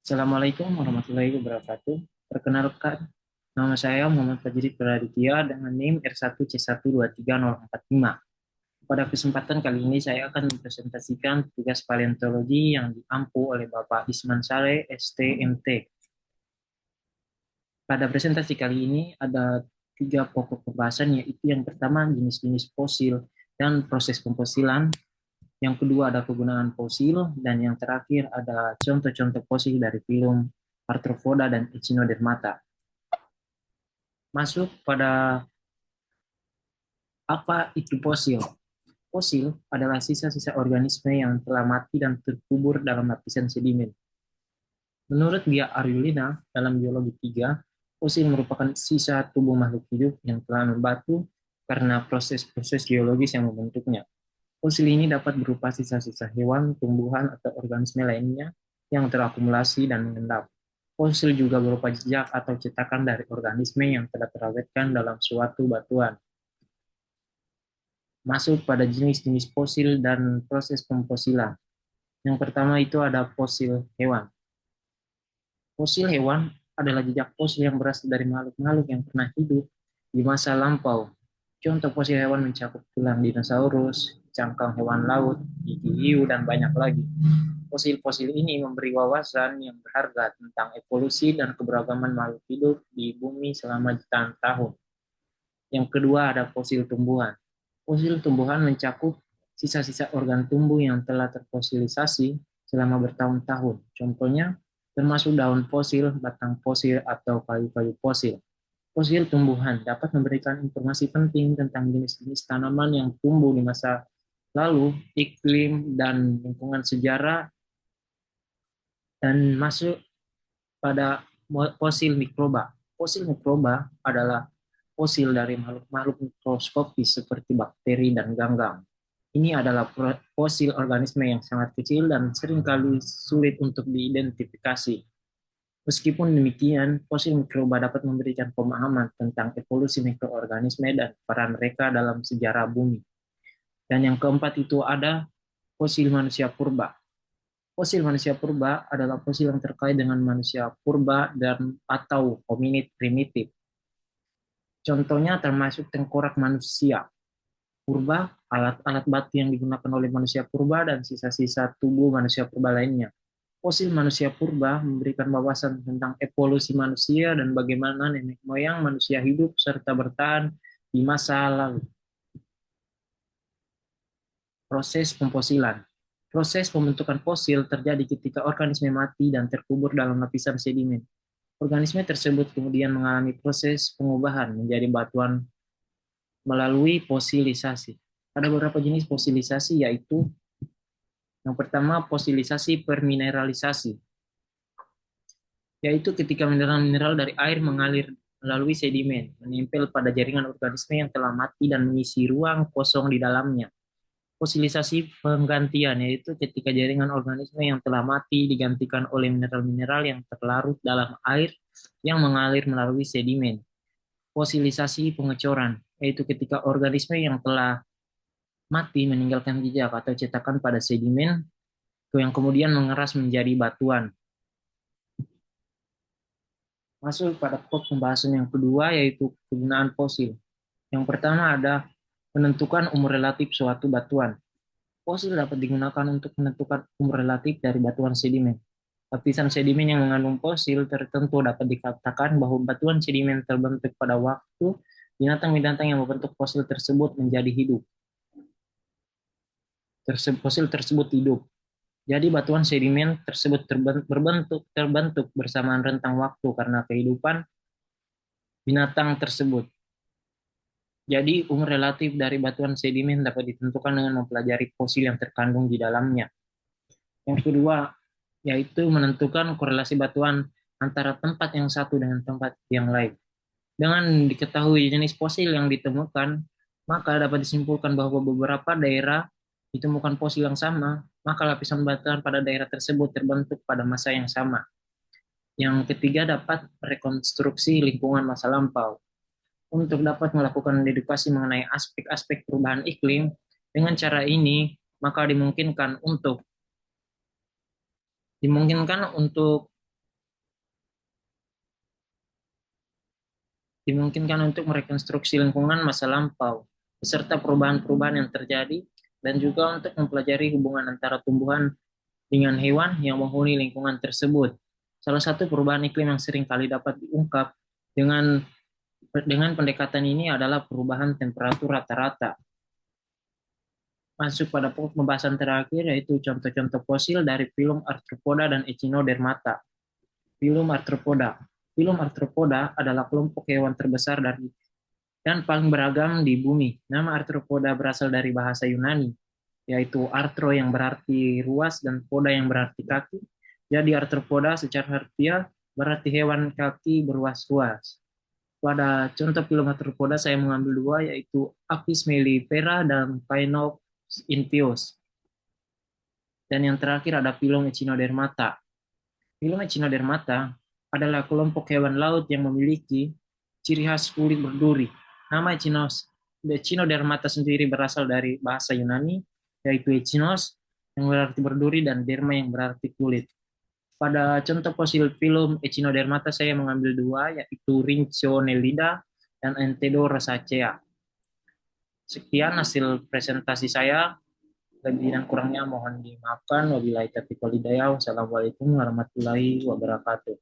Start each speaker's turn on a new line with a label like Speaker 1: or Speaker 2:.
Speaker 1: Assalamualaikum warahmatullahi wabarakatuh. Perkenalkan, nama saya Muhammad Fajri Praditya dengan NIM R1C123045. Pada kesempatan kali ini saya akan mempresentasikan tugas paleontologi yang diampu oleh Bapak Isman Saleh, STMT. Pada presentasi kali ini ada tiga pokok pembahasan, yaitu yang pertama jenis-jenis fosil dan proses pemfosilan, yang kedua ada kegunaan fosil, dan yang terakhir ada contoh-contoh fosil dari filum Arthropoda dan Echinodermata. Masuk pada apa itu fosil. Fosil adalah sisa-sisa organisme yang telah mati dan terkubur dalam lapisan sedimen. Menurut Bia Ariulina dalam Biologi 3, fosil merupakan sisa tubuh makhluk hidup yang telah membatu karena proses-proses geologis yang membentuknya. Fosil ini dapat berupa sisa-sisa hewan, tumbuhan, atau organisme lainnya yang terakumulasi dan mengendap. Fosil juga berupa jejak atau cetakan dari organisme yang telah terawetkan dalam suatu batuan. Masuk pada jenis-jenis fosil dan proses pemfosilan. Yang pertama itu ada fosil hewan. Fosil hewan adalah jejak fosil yang berasal dari makhluk-makhluk yang pernah hidup di masa lampau. Contoh fosil hewan mencakup tulang dinosaurus, cangkang hewan laut, gigi hiu, dan banyak lagi. Fosil-fosil ini memberi wawasan yang berharga tentang evolusi dan keberagaman makhluk hidup di bumi selama jutaan tahun. Yang kedua ada fosil tumbuhan. Fosil tumbuhan mencakup sisa-sisa organ tumbuh yang telah terfosilisasi selama bertahun-tahun. Contohnya, termasuk daun fosil, batang fosil, atau kayu-kayu fosil. Fosil tumbuhan dapat memberikan informasi penting tentang jenis-jenis tanaman yang tumbuh di masa lalu, iklim, dan lingkungan sejarah, dan masuk pada fosil mikroba. Fosil mikroba adalah fosil dari makhluk-makhluk mikroskopis seperti bakteri dan ganggang. Ini adalah fosil organisme yang sangat kecil dan seringkali sulit untuk diidentifikasi. Meskipun demikian, fosil mikroba dapat memberikan pemahaman tentang evolusi mikroorganisme dan peran mereka dalam sejarah bumi. Dan yang keempat itu ada fosil manusia purba. Fosil manusia purba adalah fosil yang terkait dengan manusia purba dan atau hominid primitif. Contohnya termasuk tengkorak manusia purba, alat-alat batu yang digunakan oleh manusia purba, dan sisa-sisa tubuh manusia purba lainnya. Fosil manusia purba memberikan wawasan tentang evolusi manusia dan bagaimana nenek moyang manusia hidup serta bertahan di masa lalu. Proses pemfosilan. Proses pembentukan fosil terjadi ketika organisme mati dan terkubur dalam lapisan sedimen. Organisme tersebut kemudian mengalami proses pengubahan menjadi batuan melalui fosilisasi. Ada beberapa jenis fosilisasi, yaitu yang pertama fosilisasi permineralisasi, yaitu ketika mineral-mineral dari air mengalir melalui sedimen, menempel pada jaringan organisme yang telah mati dan mengisi ruang kosong di dalamnya. Fosilisasi penggantian, yaitu ketika jaringan organisme yang telah mati digantikan oleh mineral-mineral yang terlarut dalam air yang mengalir melalui sedimen. Fosilisasi pengecoran, yaitu ketika organisme yang telah mati meninggalkan jejak atau cetakan pada sedimen yang kemudian mengeras menjadi batuan. Masuk pada pokok pembahasan yang kedua, yaitu kegunaan fosil. Yang pertama ada menentukan umur relatif suatu batuan. Fosil dapat digunakan untuk menentukan umur relatif dari batuan sedimen. Lapisan sedimen yang mengandung fosil tertentu dapat dikatakan bahwa batuan sedimen terbentuk pada waktu binatang-binatang yang membentuk fosil tersebut menjadi hidup. Fosil tersebut hidup. Jadi batuan sedimen tersebut terbentuk bersamaan rentang waktu karena kehidupan binatang tersebut. Jadi umur relatif dari batuan sedimen dapat ditentukan dengan mempelajari fosil yang terkandung di dalamnya. Yang kedua, yaitu menentukan korelasi batuan antara tempat yang satu dengan tempat yang lain. Dengan diketahui jenis fosil yang ditemukan, maka dapat disimpulkan bahwa beberapa daerah ditemukan fosil yang sama, maka lapisan batuan pada daerah tersebut terbentuk pada masa yang sama. Yang ketiga, dapat rekonstruksi lingkungan masa lampau. Untuk dapat melakukan edukasi mengenai aspek-aspek perubahan iklim, dengan cara ini, maka dimungkinkan untuk dimungkinkan untuk merekonstruksi lingkungan masa lampau, beserta perubahan-perubahan yang terjadi, dan juga untuk mempelajari hubungan antara tumbuhan dengan hewan yang menghuni lingkungan tersebut. Salah satu perubahan iklim yang sering kali dapat diungkap dengan pendekatan ini adalah perubahan temperatur rata-rata. Masuk pada pembahasan terakhir yaitu contoh-contoh fosil dari filum Arthropoda dan Echinodermata. Filum Arthropoda. Filum Arthropoda adalah kelompok hewan terbesar dan paling beragam di bumi. Nama Arthropoda berasal dari bahasa Yunani, yaitu arthro yang berarti ruas dan poda yang berarti kaki. Jadi arthropoda secara harfiah berarti hewan kaki beruas-ruas. Pada contoh film arthropoda saya mengambil dua, yaitu Apis mellifera dan Caenornis inferius. Dan yang terakhir ada film Echinodermata. Film Echinodermata adalah kelompok hewan laut yang memiliki ciri khas kulit berduri. Nama Echinodermata sendiri berasal dari bahasa Yunani, yaitu echinos yang berarti berduri dan derma yang berarti kulit. Pada contoh fosil film Echinodermata saya mengambil dua, yaitu Rhinchionellida dan Antedorasacea. Sekian hasil presentasi saya. Lebih dan kurangnya mohon dimaafkan. Wabillahi taufiq wal hidayah. Wassalamualaikum warahmatullahi wabarakatuh.